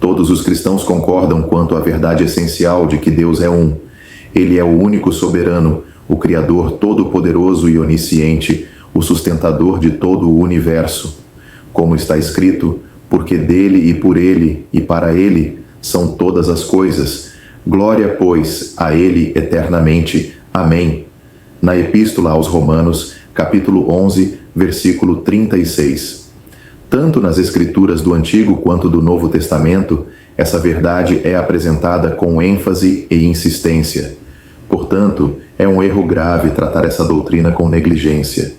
Todos os cristãos concordam quanto à verdade essencial de que Deus é um. Ele é o único soberano, o Criador todo-poderoso e onisciente, o sustentador de todo o universo. Como está escrito, porque dele e por ele e para ele são todas as coisas. Glória, pois, a ele eternamente. Amém. Na Epístola aos Romanos, capítulo 11, versículo 36. Tanto nas Escrituras do Antigo quanto do Novo Testamento, essa verdade é apresentada com ênfase e insistência. Portanto, é um erro grave tratar essa doutrina com negligência.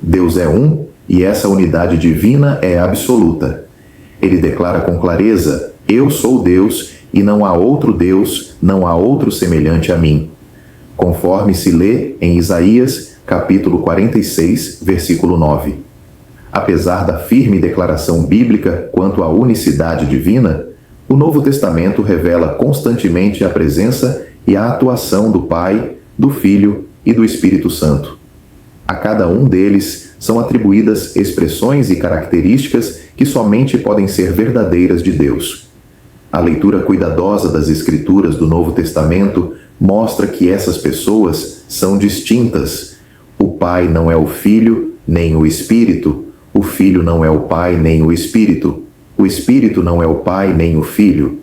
Deus é um e essa unidade divina é absoluta. Ele declara com clareza: eu sou Deus e não há outro Deus, não há outro semelhante a mim. Conforme se lê em Isaías, capítulo 46, versículo 9. Apesar da firme declaração bíblica quanto à unicidade divina, o Novo Testamento revela constantemente a presença e a atuação do Pai, do Filho e do Espírito Santo. A cada um deles são atribuídas expressões e características que somente podem ser verdadeiras de Deus. A leitura cuidadosa das Escrituras do Novo Testamento mostra que essas pessoas são distintas. O Pai não é o Filho, nem o Espírito. O Filho não é o Pai, nem o Espírito. O Espírito não é o Pai, nem o Filho.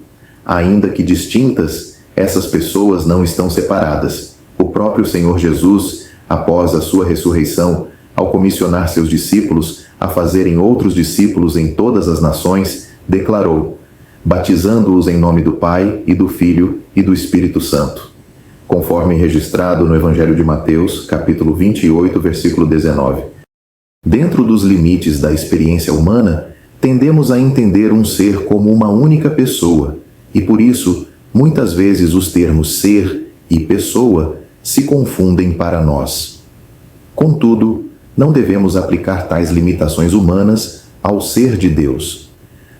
Ainda que distintas, essas pessoas não estão separadas. O próprio Senhor Jesus, após a sua ressurreição, ao comissionar seus discípulos a fazerem outros discípulos em todas as nações, declarou: batizando-os em nome do Pai, e do Filho, e do Espírito Santo. Conforme registrado no Evangelho de Mateus, capítulo 28, versículo 19. Dentro dos limites da experiência humana, tendemos a entender um ser como uma única pessoa, e por isso, muitas vezes os termos ser e pessoa se confundem para nós. Contudo, não devemos aplicar tais limitações humanas ao ser de Deus.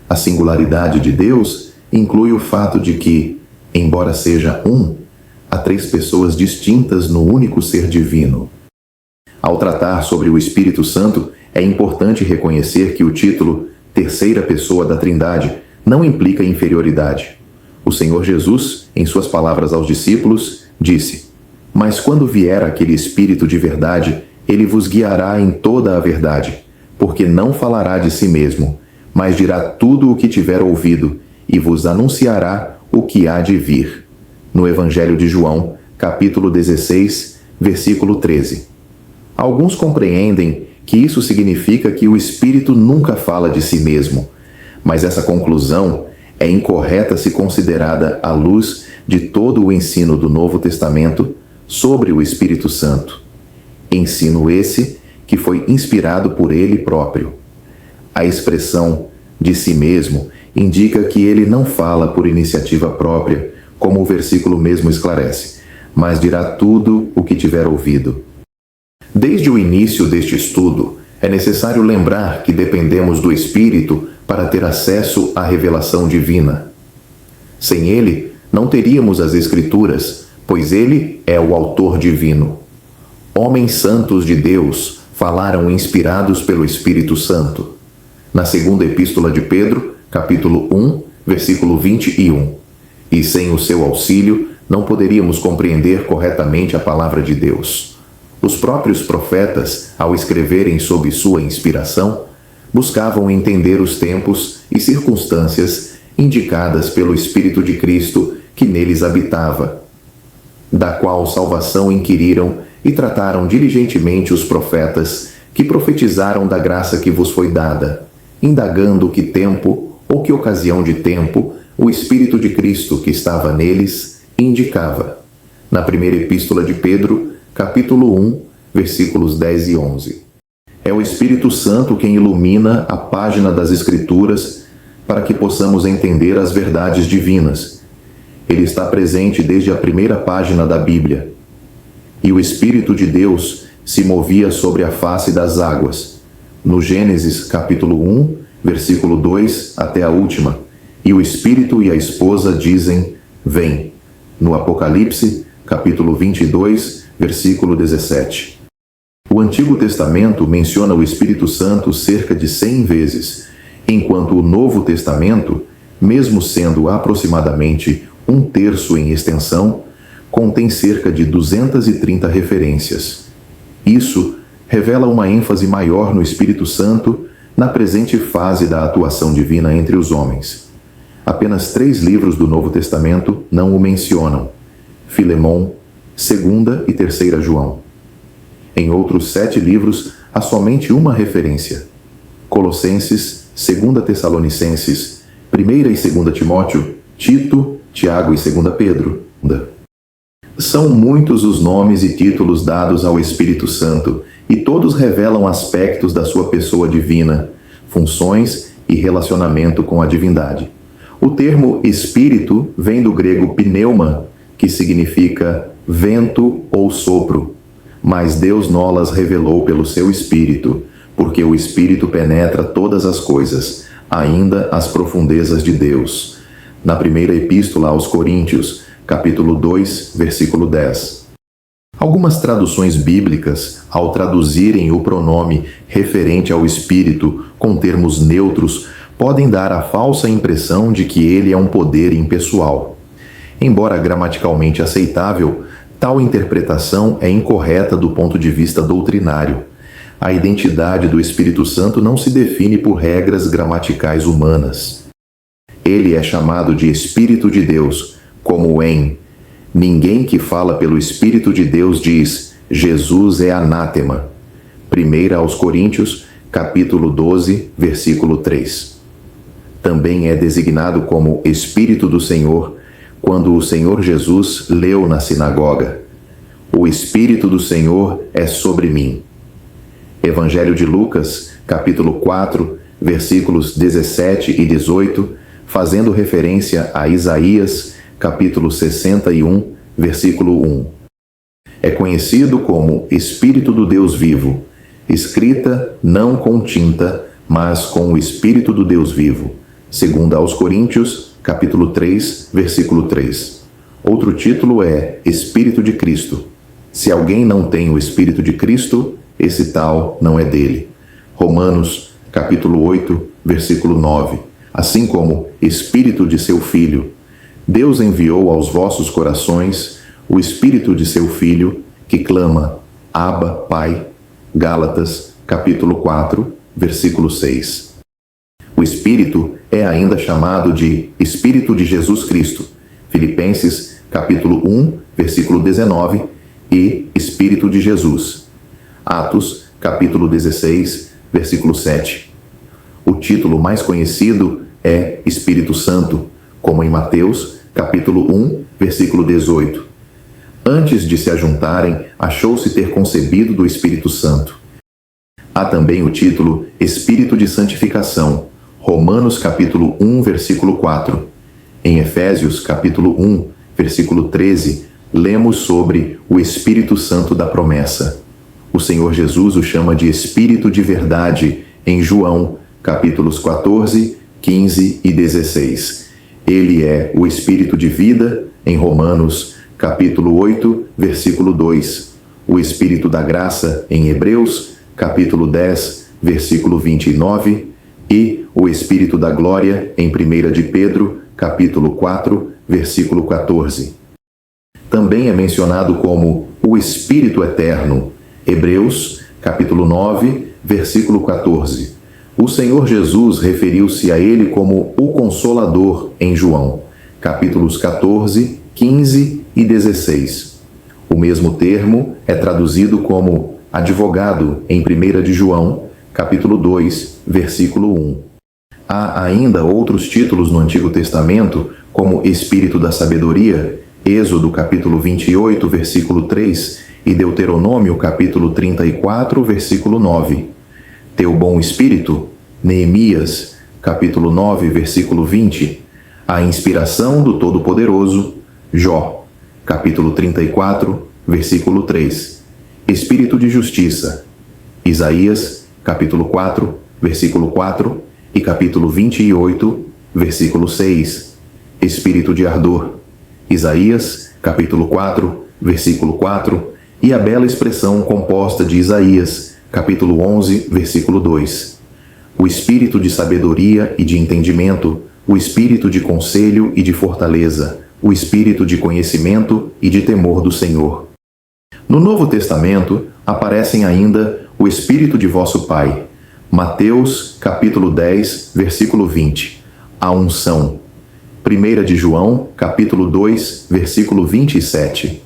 A singularidade de Deus inclui o fato de que, embora seja um, há três pessoas distintas no único ser divino. Ao tratar sobre o Espírito Santo, é importante reconhecer que o título terceira pessoa da Trindade não implica inferioridade. O Senhor Jesus, em suas palavras aos discípulos, disse: mas quando vier aquele Espírito de verdade, ele vos guiará em toda a verdade, porque não falará de si mesmo, mas dirá tudo o que tiver ouvido, e vos anunciará o que há de vir. No Evangelho de João, capítulo 16, versículo 13. Alguns compreendem que isso significa que o Espírito nunca fala de si mesmo, mas essa conclusão é incorreta se considerada à luz de todo o ensino do Novo Testamento sobre o Espírito Santo. Ensino esse que foi inspirado por ele próprio. A expressão de si mesmo indica que ele não fala por iniciativa própria, como o versículo mesmo esclarece, mas dirá tudo o que tiver ouvido. Desde o início deste estudo, é necessário lembrar que dependemos do Espírito para ter acesso à revelação divina. Sem ele, não teríamos as Escrituras, pois ele é o autor divino. Homens santos de Deus falaram inspirados pelo Espírito Santo. Na segunda epístola de Pedro, capítulo 1, versículo 21. E sem o seu auxílio, não poderíamos compreender corretamente a palavra de Deus. Os próprios profetas, ao escreverem sob sua inspiração, buscavam entender os tempos e circunstâncias indicadas pelo Espírito de Cristo que neles habitava, da qual salvação inquiriram e trataram diligentemente os profetas que profetizaram da graça que vos foi dada, indagando que tempo ou que ocasião de tempo o Espírito de Cristo que estava neles indicava. Na primeira epístola de Pedro, capítulo 1, versículos 10 e 11. É o Espírito Santo quem ilumina a página das Escrituras para que possamos entender as verdades divinas. Ele está presente desde a primeira página da Bíblia. E o Espírito de Deus se movia sobre a face das águas. No Gênesis, capítulo 1, versículo 2 até a última. E o Espírito e a esposa dizem: vem. No Apocalipse, capítulo 22, versículo 17. O Antigo Testamento menciona o Espírito Santo cerca de 100 vezes, enquanto o Novo Testamento mesmo sendo aproximadamente um terço em extensão, contém cerca de 230 referências. Isso revela uma ênfase maior no Espírito Santo na presente fase da atuação divina entre os homens. Apenas 3 livros do Novo Testamento não o mencionam: Filemão, 2ª e 3ª João. Em outros 7 livros, há somente uma referência: Colossenses, 2ª Tessalonicenses, 1ª e 2ª Timóteo, Tito, Tiago e 2ª Pedro. São muitos os nomes e títulos dados ao Espírito Santo, e todos revelam aspectos da sua pessoa divina, funções e relacionamento com a divindade. O termo Espírito vem do grego pneuma, que significa vento ou sopro, mas Deus nolas revelou pelo seu Espírito, porque o Espírito penetra todas as coisas, ainda as profundezas de Deus. Na primeira epístola aos Coríntios, capítulo 2, versículo 10. Algumas traduções bíblicas, ao traduzirem o pronome referente ao Espírito com termos neutros, podem dar a falsa impressão de que ele é um poder impessoal. Embora gramaticalmente aceitável, tal interpretação é incorreta do ponto de vista doutrinário. A identidade do Espírito Santo não se define por regras gramaticais humanas. Ele é chamado de Espírito de Deus, como em: ninguém que fala pelo Espírito de Deus diz: Jesus é anátema. 1 aos Coríntios, capítulo 12, versículo 3. Também é designado como Espírito do Senhor quando o Senhor Jesus leu na sinagoga: o Espírito do Senhor é sobre mim. Evangelho de Lucas, capítulo 4, versículos 17 e 18, fazendo referência a Isaías, capítulo 61, versículo 1. É conhecido como Espírito do Deus vivo, escrita não com tinta, mas com o Espírito do Deus vivo. 2 aos Coríntios, capítulo 3, versículo 3. Outro título é Espírito de Cristo. Se alguém não tem o Espírito de Cristo, esse tal não é dele. Romanos, capítulo 8, versículo 9. Assim como Espírito de seu Filho. Deus enviou aos vossos corações o Espírito de seu Filho, que clama: Abba, Pai. Gálatas, capítulo 4, versículo 6. O Espírito é ainda chamado de Espírito de Jesus Cristo. Filipenses, capítulo 1, versículo 19, e Espírito de Jesus. Atos, capítulo 16, versículo 7. O título mais conhecido é Espírito Santo, como em Mateus, capítulo 1, versículo 18. Antes de se ajuntarem, achou-se ter concebido do Espírito Santo. Há também o título Espírito de Santificação, Romanos, capítulo 1, versículo 4. Em Efésios, capítulo 1, versículo 13, lemos sobre o Espírito Santo da promessa. O Senhor Jesus o chama de Espírito de Verdade em João, capítulos 14, 15 e 16. Ele é o Espírito de vida em Romanos, capítulo 8, versículo 2. O Espírito da graça em Hebreus, capítulo 10, versículo 29. E o Espírito da glória em 1 de Pedro, capítulo 4, versículo 14. Também é mencionado como o Espírito Eterno, Hebreus, capítulo 9, versículo 14. O Senhor Jesus referiu-se a ele como o Consolador em João, capítulos 14, 15 e 16. O mesmo termo é traduzido como advogado em 1 de João, capítulo 2, versículo 1. Há ainda outros títulos no Antigo Testamento, como Espírito da Sabedoria, Êxodo, capítulo 28, versículo 3, e Deuteronômio, capítulo 34, versículo 9. Teu bom espírito, Neemias, capítulo 9, versículo 20. A inspiração do Todo-Poderoso, Jó, capítulo 34, versículo 3. Espírito de justiça, Isaías, capítulo 4, versículo 4 e capítulo 28, versículo 6. Espírito de ardor, Isaías, capítulo 4, versículo 4, e a bela expressão composta de Isaías, capítulo 11, versículo 2. O espírito de sabedoria e de entendimento, o espírito de conselho e de fortaleza, o espírito de conhecimento e de temor do Senhor. No Novo Testamento, aparecem ainda o espírito de vosso Pai. Mateus, capítulo 10, versículo 20. A unção. 1 de João, capítulo 2, versículo 27.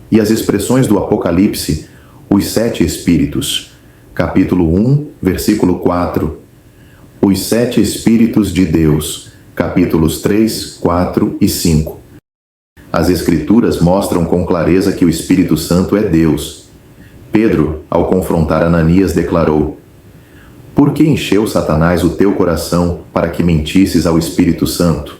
E as expressões do Apocalipse, os 7 espíritos. Capítulo 1, versículo 4. Os 7 espíritos de Deus. Capítulos 3, 4 e 5. As Escrituras mostram com clareza que o Espírito Santo é Deus. Pedro, ao confrontar Ananias, declarou: Por que encheu Satanás o teu coração para que mentisses ao Espírito Santo?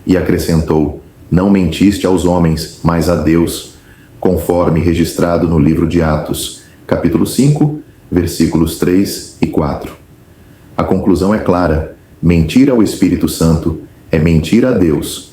E acrescentou: Não mentiste aos homens, mas a Deus, conforme registrado no livro de Atos, capítulo 5, versículos 3 e 4. A conclusão é clara: mentir ao Espírito Santo é mentir a Deus.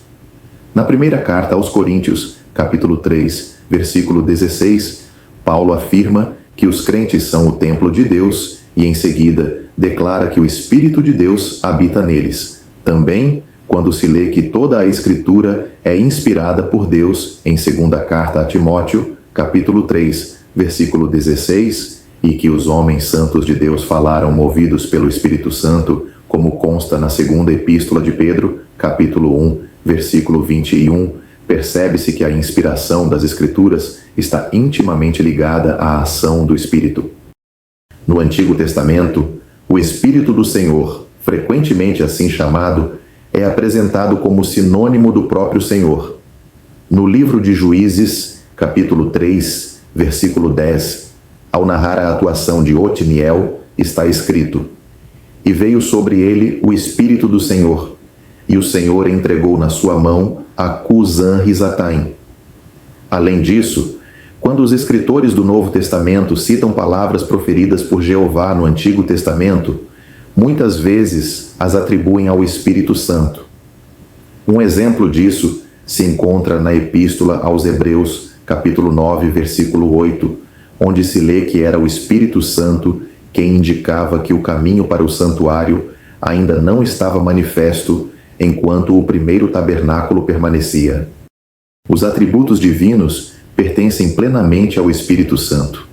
Na primeira carta aos Coríntios, capítulo 3, versículo 16, Paulo afirma que os crentes são o templo de Deus e, em seguida, declara que o Espírito de Deus habita neles. Também, quando se lê que toda a Escritura é inspirada por Deus, em segunda carta a Timóteo, capítulo 3, versículo 16, e que os homens santos de Deus falaram movidos pelo Espírito Santo, como consta na segunda epístola de Pedro, capítulo 1, versículo 21, percebe-se que a inspiração das Escrituras está intimamente ligada à ação do Espírito. No Antigo Testamento, o Espírito do Senhor, frequentemente assim chamado, é apresentado como sinônimo do próprio Senhor. No livro de Juízes, capítulo 3, versículo 10, ao narrar a atuação de Otiniel, está escrito: E veio sobre ele o Espírito do Senhor, e o Senhor entregou na sua mão a Cusã-Risataim. Além disso, quando os escritores do Novo Testamento citam palavras proferidas por Jeová no Antigo Testamento, muitas vezes as atribuem ao Espírito Santo. Um exemplo disso se encontra na Epístola aos Hebreus, capítulo 9, versículo 8, onde se lê que era o Espírito Santo quem indicava que o caminho para o santuário ainda não estava manifesto enquanto o primeiro tabernáculo permanecia. Os atributos divinos pertencem plenamente ao Espírito Santo.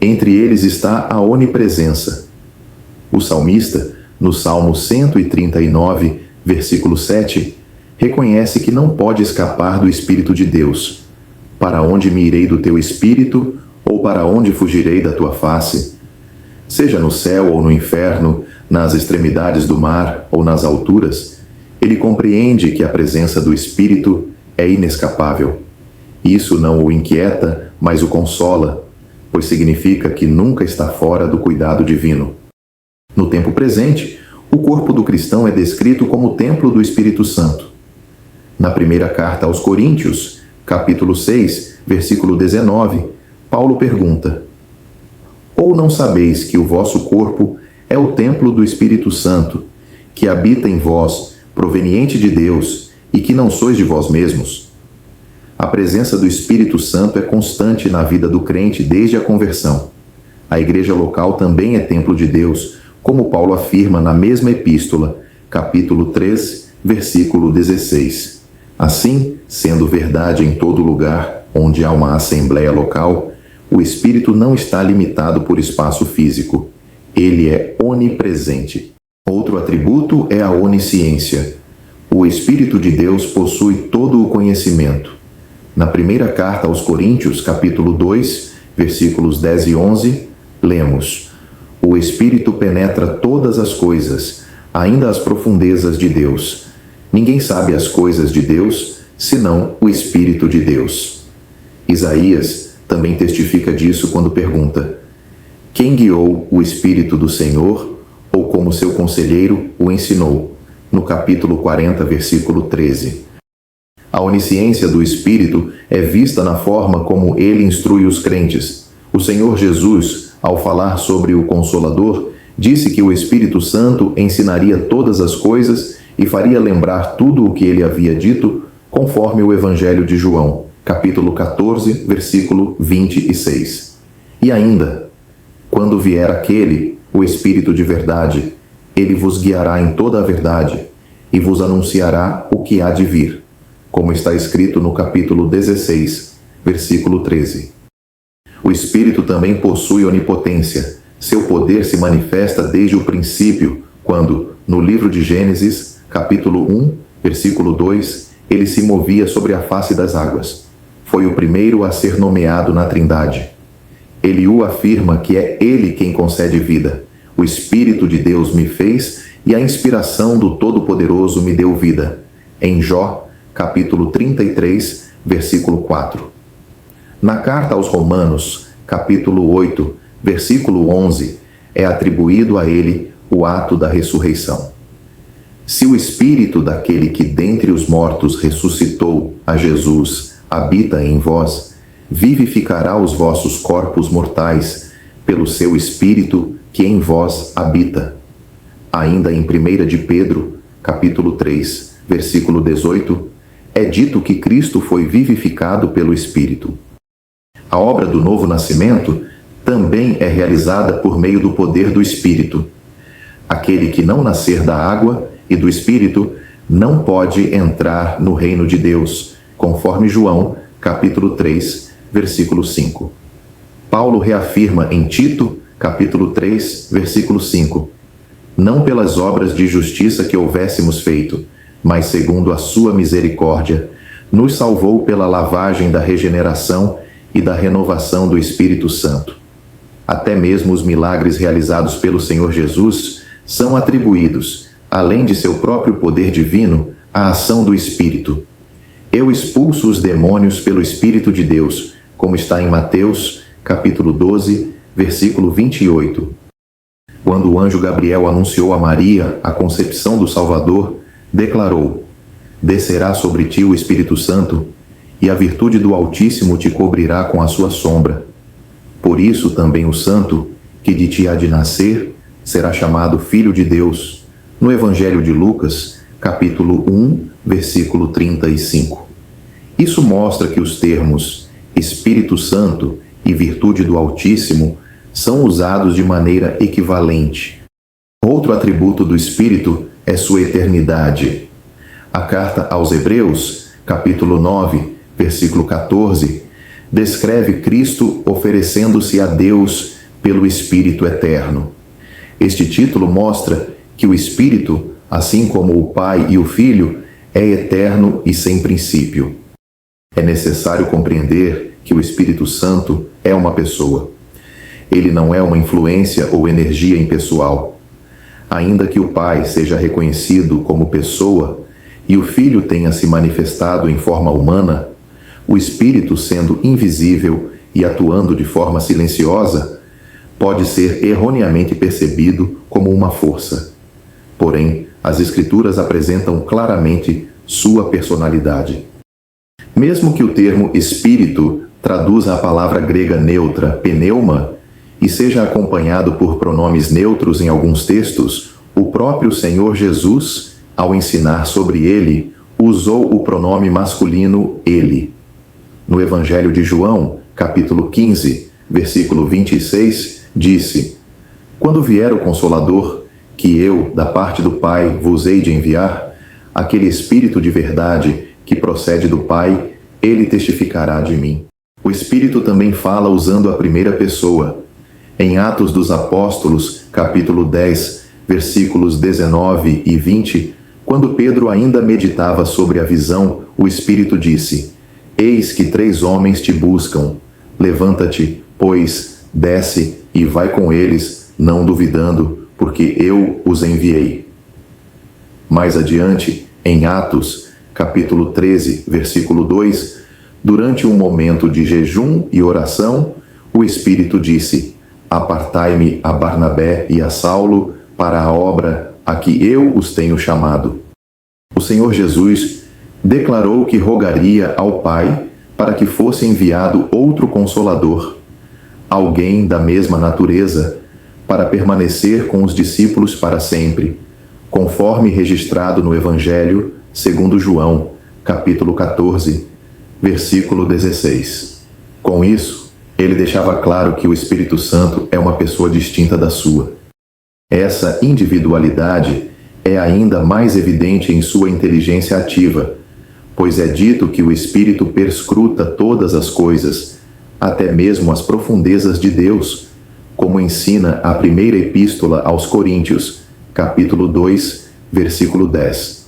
Entre eles está a onipresença. O salmista, no Salmo 139, versículo 7, reconhece que não pode escapar do Espírito de Deus. Para onde me irei do teu Espírito, ou para onde fugirei da tua face? Seja no céu ou no inferno, nas extremidades do mar ou nas alturas, ele compreende que a presença do Espírito é inescapável. Isso não o inquieta, mas o consola, pois significa que nunca está fora do cuidado divino. No tempo presente, o corpo do cristão é descrito como o templo do Espírito Santo. Na primeira carta aos Coríntios, capítulo 6, versículo 19, Paulo pergunta: Ou não sabeis que o vosso corpo é o templo do Espírito Santo, que habita em vós, proveniente de Deus, e que não sois de vós mesmos? A presença do Espírito Santo é constante na vida do crente desde a conversão. A igreja local também é templo de Deus, como Paulo afirma na mesma epístola, capítulo 3, versículo 16. Assim, sendo verdade em todo lugar onde há uma assembleia local, o Espírito não está limitado por espaço físico. Ele é onipresente. Outro atributo é a onisciência. O Espírito de Deus possui todo o conhecimento. Na primeira carta aos Coríntios, capítulo 2, versículos 10 e 11, lemos: O Espírito penetra todas as coisas, ainda as profundezas de Deus. Ninguém sabe as coisas de Deus, senão o Espírito de Deus. Isaías também testifica disso quando pergunta: Quem guiou o Espírito do Senhor, ou como seu conselheiro o ensinou? No capítulo 40, versículo 13. A onisciência do Espírito é vista na forma como ele instrui os crentes. O Senhor Jesus, ao falar sobre o Consolador, disse que o Espírito Santo ensinaria todas as coisas e faria lembrar tudo o que ele havia dito, conforme o Evangelho de João, capítulo 14, versículo 26. E ainda: Quando vier aquele, o Espírito de verdade, ele vos guiará em toda a verdade. e vos anunciará o que há de vir, como está escrito no capítulo 16, versículo 13. O Espírito também possui onipotência. Seu poder se manifesta desde o princípio, quando, no livro de Gênesis, capítulo 1, versículo 2, ele se movia sobre a face das águas. Foi o primeiro a ser nomeado na Trindade. Eliú afirma que é ele quem concede vida. O Espírito de Deus me fez e a inspiração do Todo-Poderoso me deu vida. Em Jó, capítulo 33, versículo 4. Na carta aos Romanos, capítulo 8, versículo 11, é atribuído a ele o ato da ressurreição. Se o Espírito daquele que dentre os mortos ressuscitou a Jesus habita em vós, vivificará os vossos corpos mortais pelo seu Espírito que em vós habita. Ainda em 1 de Pedro, capítulo 3, versículo 18, é dito que Cristo foi vivificado pelo Espírito. A obra do novo nascimento também é realizada por meio do poder do Espírito. Aquele que não nascer da água e do Espírito não pode entrar no reino de Deus, conforme João, capítulo 3, versículo 5. Paulo reafirma em Tito, capítulo 3, versículo 5, não pelas obras de justiça que houvéssemos feito, mas segundo a sua misericórdia, nos salvou pela lavagem da regeneração e da renovação do Espírito Santo. Até mesmo os milagres realizados pelo Senhor Jesus são atribuídos, além de seu próprio poder divino, à ação do Espírito. Eu expulso os demônios pelo Espírito de Deus, como está em Mateus, capítulo 12, versículo 28. Quando o anjo Gabriel anunciou a Maria a concepção do Salvador, declarou: descerá sobre ti o Espírito Santo, e a virtude do Altíssimo te cobrirá com a sua sombra. Por isso também o santo, que de ti há de nascer, será chamado Filho de Deus. No Evangelho de Lucas, capítulo 1, versículo 35. Isso mostra que os termos Espírito Santo e virtude do Altíssimo são usados de maneira equivalente. Outro atributo do Espírito é sua eternidade. A carta aos Hebreus, capítulo 9, versículo 14, descreve Cristo oferecendo-se a Deus pelo Espírito eterno. Este título mostra que o Espírito, assim como o Pai e o Filho, é eterno e sem princípio. É necessário compreender que o Espírito Santo é uma pessoa. Ele não é uma influência ou energia impessoal. Ainda que o Pai seja reconhecido como pessoa e o Filho tenha se manifestado em forma humana, o Espírito, sendo invisível e atuando de forma silenciosa, pode ser erroneamente percebido como uma força. Porém, as Escrituras apresentam claramente sua personalidade. Mesmo que o termo Espírito traduza a palavra grega neutra, pneuma, e seja acompanhado por pronomes neutros em alguns textos, o próprio Senhor Jesus, ao ensinar sobre ele, usou o pronome masculino ele. No Evangelho de João, capítulo 15, versículo 26, disse: quando vier o Consolador, que eu, da parte do Pai, vos hei de enviar, aquele Espírito de verdade que procede do Pai, ele testificará de mim. O Espírito também fala usando a primeira pessoa. Em Atos dos Apóstolos, capítulo 10, versículos 19 e 20, quando Pedro ainda meditava sobre a visão, o Espírito disse: eis que 3 homens te buscam. Levanta-te, pois, desce e vai com eles, não duvidando, porque eu os enviei. Mais adiante, em Atos, capítulo 13, versículo 2, durante um momento de jejum e oração, o Espírito disse: apartai-me a Barnabé e a Saulo para a obra a que eu os tenho chamado. O Senhor Jesus declarou que rogaria ao Pai para que fosse enviado outro Consolador, alguém da mesma natureza, para permanecer com os discípulos para sempre, conforme registrado no Evangelho segundo João, capítulo 14, versículo 16. Com isso, ele deixava claro que o Espírito Santo é uma pessoa distinta da sua. Essa individualidade é ainda mais evidente em sua inteligência ativa, pois é dito que o Espírito perscruta todas as coisas, até mesmo as profundezas de Deus, como ensina a primeira epístola aos Coríntios, capítulo 2, versículo 10.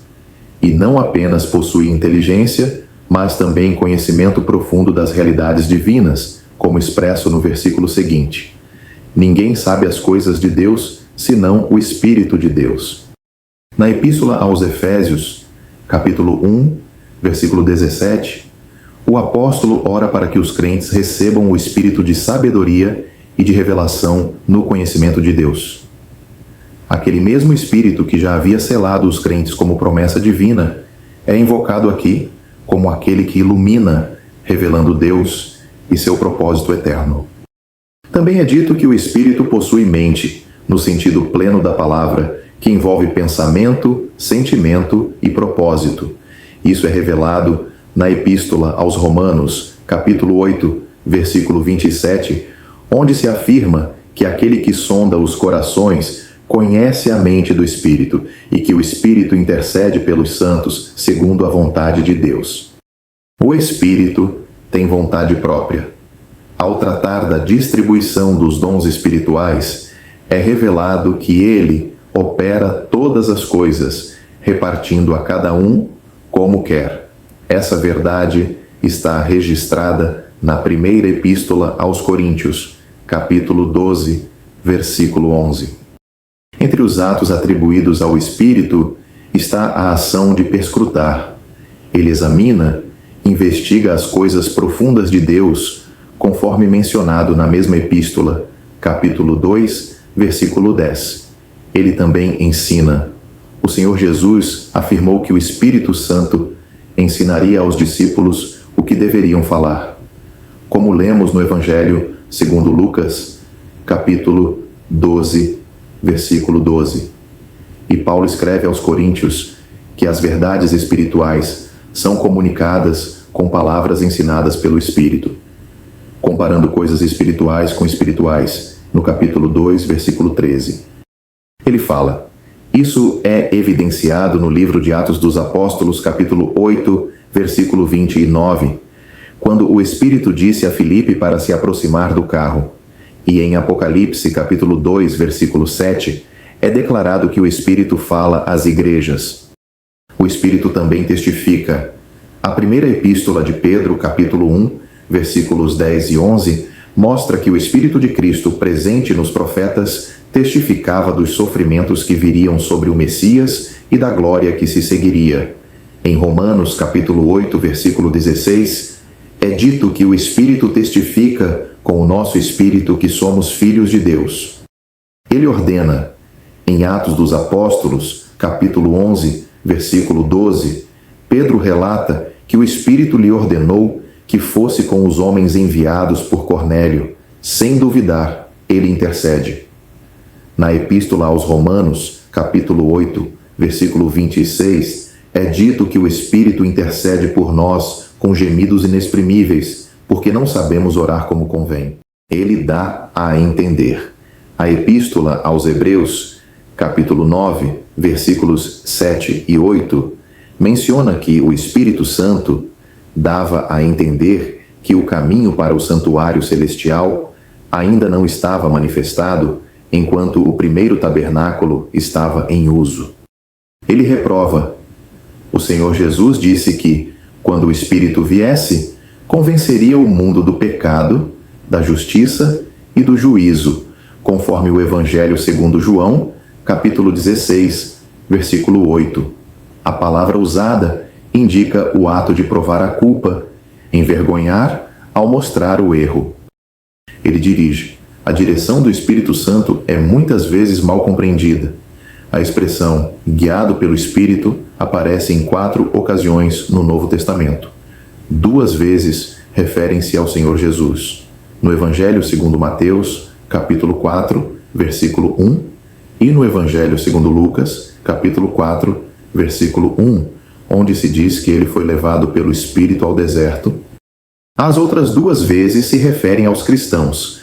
E não apenas possui inteligência, mas também conhecimento profundo das realidades divinas, como expresso no versículo seguinte. Ninguém sabe as coisas de Deus, senão o Espírito de Deus. Na Epístola aos Efésios, capítulo 1, versículo 17, o apóstolo ora para que os crentes recebam o espírito de sabedoria e de revelação no conhecimento de Deus. Aquele mesmo espírito que já havia selado os crentes como promessa divina é invocado aqui como aquele que ilumina, revelando Deus e seu propósito eterno. Também é dito que o espírito possui mente, no sentido pleno da palavra, que envolve pensamento, sentimento e propósito. Isso é revelado na Epístola aos Romanos, capítulo 8, versículo 27, onde se afirma que aquele que sonda os corações conhece a mente do Espírito e que o Espírito intercede pelos santos segundo a vontade de Deus. O Espírito tem vontade própria. Ao tratar da distribuição dos dons espirituais, é revelado que ele opera todas as coisas, repartindo a cada um como quer. Essa verdade está registrada na primeira epístola aos Coríntios, capítulo 12, versículo 11. Entre os atos atribuídos ao Espírito está a ação de perscrutar. Ele examina, investiga as coisas profundas de Deus, conforme mencionado na mesma epístola, capítulo 2, versículo 10. Ele também ensina. O Senhor Jesus afirmou que o Espírito Santo ensinaria aos discípulos o que deveriam falar. Como lemos no Evangelho segundo Lucas, capítulo 12, versículo 12. E Paulo escreve aos Coríntios que as verdades espirituais são comunicadas com palavras ensinadas pelo Espírito, comparando coisas espirituais com espirituais, no capítulo 2, versículo 13. Ele fala: isso é evidenciado no livro de Atos dos Apóstolos, capítulo 8, versículo 29, quando o Espírito disse a Filipe para se aproximar do carro. E em Apocalipse, capítulo 2, versículo 7, é declarado que o Espírito fala às igrejas. O Espírito também testifica. A primeira epístola de Pedro, capítulo 1, versículos 10 e 11, mostra que o Espírito de Cristo presente nos profetas testificava dos sofrimentos que viriam sobre o Messias e da glória que se seguiria. Em Romanos, capítulo 8, versículo 16, é dito que o Espírito testifica com o nosso espírito que somos filhos de Deus. Ele ordena. Em Atos dos Apóstolos, capítulo 11, versículo 12, Pedro relata que o Espírito lhe ordenou que fosse com os homens enviados por Cornélio. Sem duvidar, ele intercede. Na Epístola aos Romanos, capítulo 8, versículo 26, é dito que o Espírito intercede por nós com gemidos inexprimíveis, porque não sabemos orar como convém. Ele dá a entender. A Epístola aos Hebreus, capítulo 9, versículos 7 e 8, menciona que o Espírito Santo dava a entender que o caminho para o santuário celestial ainda não estava manifestado enquanto o primeiro tabernáculo estava em uso. Ele reprova. O Senhor Jesus disse que, quando o Espírito viesse, convenceria o mundo do pecado, da justiça e do juízo, conforme o Evangelho segundo João, capítulo 16, versículo 8. A palavra usada indica o ato de provar a culpa, envergonhar ao mostrar o erro. Ele dirige. A direção do Espírito Santo é muitas vezes mal compreendida. A expressão guiado pelo Espírito aparece em 4 ocasiões no Novo Testamento. 2 vezes referem-se ao Senhor Jesus. No Evangelho segundo Mateus, capítulo 4, versículo 1, e no Evangelho segundo Lucas, capítulo 4, versículo 1, onde se diz que ele foi levado pelo Espírito ao deserto. As outras 2 vezes se referem aos cristãos.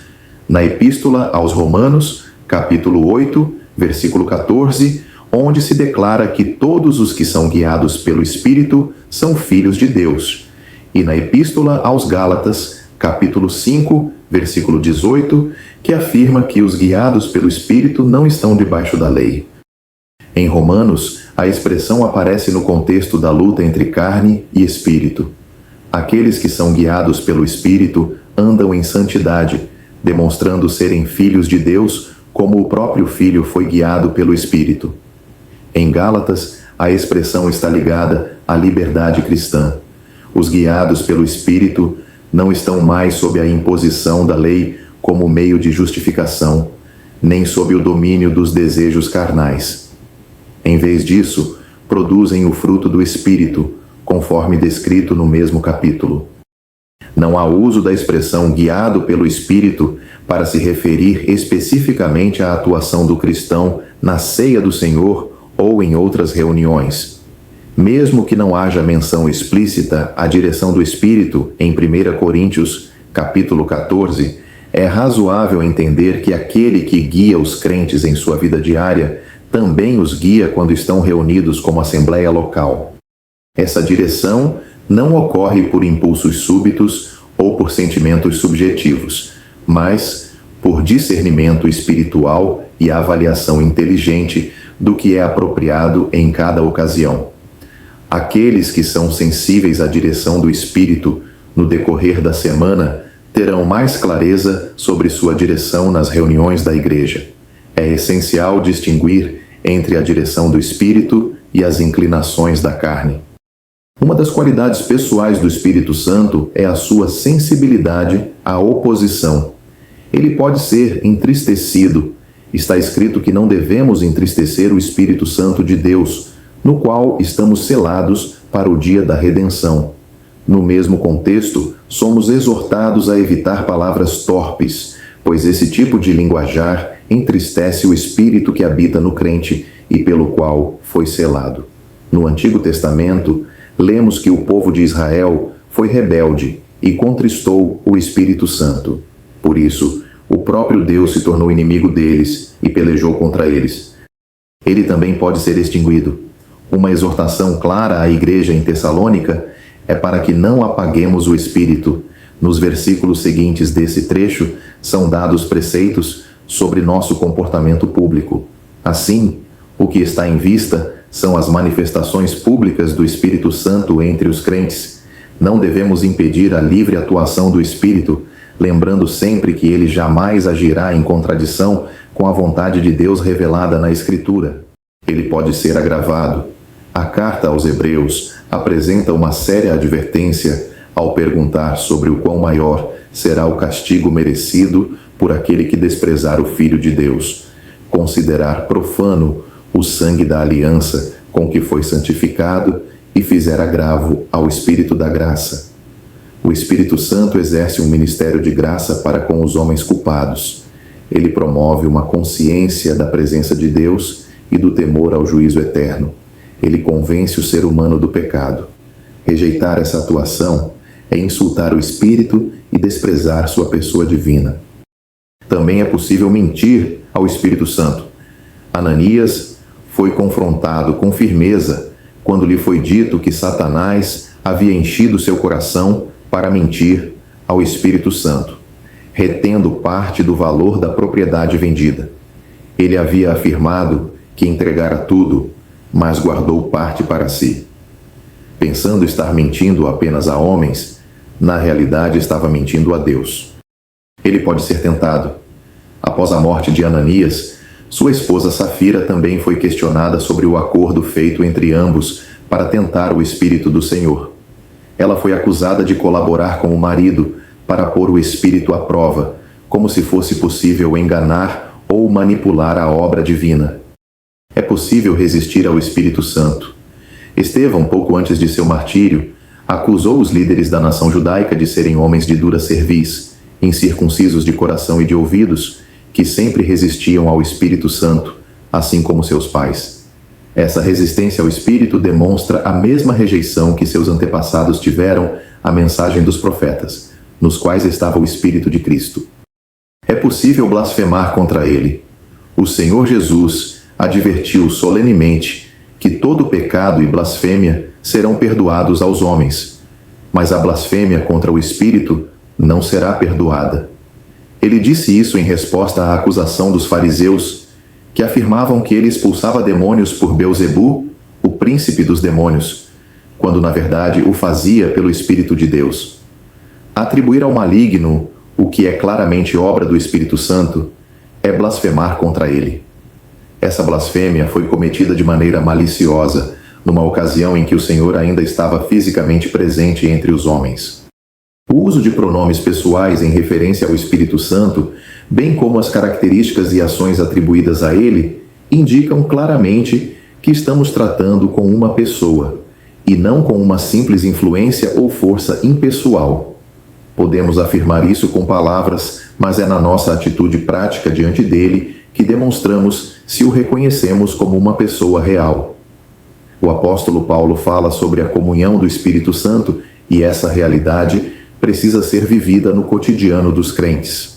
Na Epístola aos Romanos, capítulo 8, versículo 14, onde se declara que todos os que são guiados pelo Espírito são filhos de Deus, e na Epístola aos Gálatas, capítulo 5, versículo 18, que afirma que os guiados pelo Espírito não estão debaixo da lei. Em Romanos, a expressão aparece no contexto da luta entre carne e espírito. Aqueles que são guiados pelo Espírito andam em santidade, demonstrando serem filhos de Deus, como o próprio Filho foi guiado pelo Espírito. Em Gálatas, a expressão está ligada à liberdade cristã. Os guiados pelo Espírito não estão mais sob a imposição da lei como meio de justificação, nem sob o domínio dos desejos carnais. Em vez disso, produzem o fruto do Espírito, conforme descrito no mesmo capítulo. Não há uso da expressão guiado pelo Espírito para se referir especificamente à atuação do cristão na ceia do Senhor ou em outras reuniões. Mesmo que não haja menção explícita à direção do Espírito em 1 Coríntios, capítulo 14, é razoável entender que aquele que guia os crentes em sua vida diária também os guia quando estão reunidos como assembleia local. Essa direção não ocorre por impulsos súbitos ou por sentimentos subjetivos, mas por discernimento espiritual e avaliação inteligente do que é apropriado em cada ocasião. Aqueles que são sensíveis à direção do Espírito no decorrer da semana terão mais clareza sobre sua direção nas reuniões da igreja. É essencial distinguir entre a direção do Espírito e as inclinações da carne. Uma das qualidades pessoais do Espírito Santo é a sua sensibilidade à oposição. Ele pode ser entristecido. Está escrito que não devemos entristecer o Espírito Santo de Deus, no qual estamos selados para o dia da redenção. No mesmo contexto, somos exortados a evitar palavras torpes, pois esse tipo de linguajar entristece o espírito que habita no crente e pelo qual foi selado. No Antigo Testamento, lemos que o povo de Israel foi rebelde e contristou o Espírito Santo. Por isso, o próprio Deus se tornou inimigo deles e pelejou contra eles. Ele também pode ser extinguido. Uma exortação clara à igreja em Tessalônica é para que não apaguemos o Espírito. Nos versículos seguintes desse trecho, são dados preceitos sobre nosso comportamento público. Assim, o que está em vista são as manifestações públicas do Espírito Santo entre os crentes. Não devemos impedir a livre atuação do Espírito, lembrando sempre que ele jamais agirá em contradição com a vontade de Deus revelada na Escritura. Ele pode ser agravado. A carta aos Hebreus apresenta uma séria advertência ao perguntar sobre o quão maior será o castigo merecido por aquele que desprezar o Filho de Deus, considerar profano o sangue da aliança com que foi santificado e fizer agravo ao Espírito da graça. O Espírito Santo exerce um ministério de graça para com os homens culpados. Ele promove uma consciência da presença de Deus e do temor ao juízo eterno. Ele convence o ser humano do pecado. Rejeitar essa atuação é insultar o Espírito e desprezar sua pessoa divina. Também é possível mentir ao Espírito Santo. Ananias foi confrontado com firmeza quando lhe foi dito que Satanás havia enchido seu coração para mentir ao Espírito Santo, retendo parte do valor da propriedade vendida. Ele havia afirmado que entregara tudo, mas guardou parte para si. Pensando estar mentindo apenas a homens, na realidade estava mentindo a Deus. Ele pode ser tentado. Após a morte de Ananias, sua esposa Safira também foi questionada sobre o acordo feito entre ambos para tentar o Espírito do Senhor. Ela foi acusada de colaborar com o marido para pôr o Espírito à prova, como se fosse possível enganar ou manipular a obra divina. É possível resistir ao Espírito Santo. Estevão, pouco antes de seu martírio, acusou os líderes da nação judaica de serem homens de dura cerviz, incircuncisos de coração e de ouvidos, que sempre resistiam ao Espírito Santo, assim como seus pais. Essa resistência ao Espírito demonstra a mesma rejeição que seus antepassados tiveram à mensagem dos profetas, nos quais estava o Espírito de Cristo. É possível blasfemar contra ele. O Senhor Jesus, advertiu solenemente que todo pecado e blasfêmia serão perdoados aos homens, mas a blasfêmia contra o Espírito não será perdoada. Ele disse isso em resposta à acusação dos fariseus, que afirmavam que ele expulsava demônios por Beelzebu, o príncipe dos demônios, quando na verdade o fazia pelo Espírito de Deus. Atribuir ao maligno o que é claramente obra do Espírito Santo é blasfemar contra ele. Essa blasfêmia foi cometida de maneira maliciosa, numa ocasião em que o Senhor ainda estava fisicamente presente entre os homens. O uso de pronomes pessoais em referência ao Espírito Santo, bem como as características e ações atribuídas a ele, indicam claramente que estamos tratando com uma pessoa, e não com uma simples influência ou força impessoal. Podemos afirmar isso com palavras, mas é na nossa atitude prática diante dele que demonstramos se o reconhecemos como uma pessoa real. O apóstolo Paulo fala sobre a comunhão do Espírito Santo e essa realidade precisa ser vivida no cotidiano dos crentes.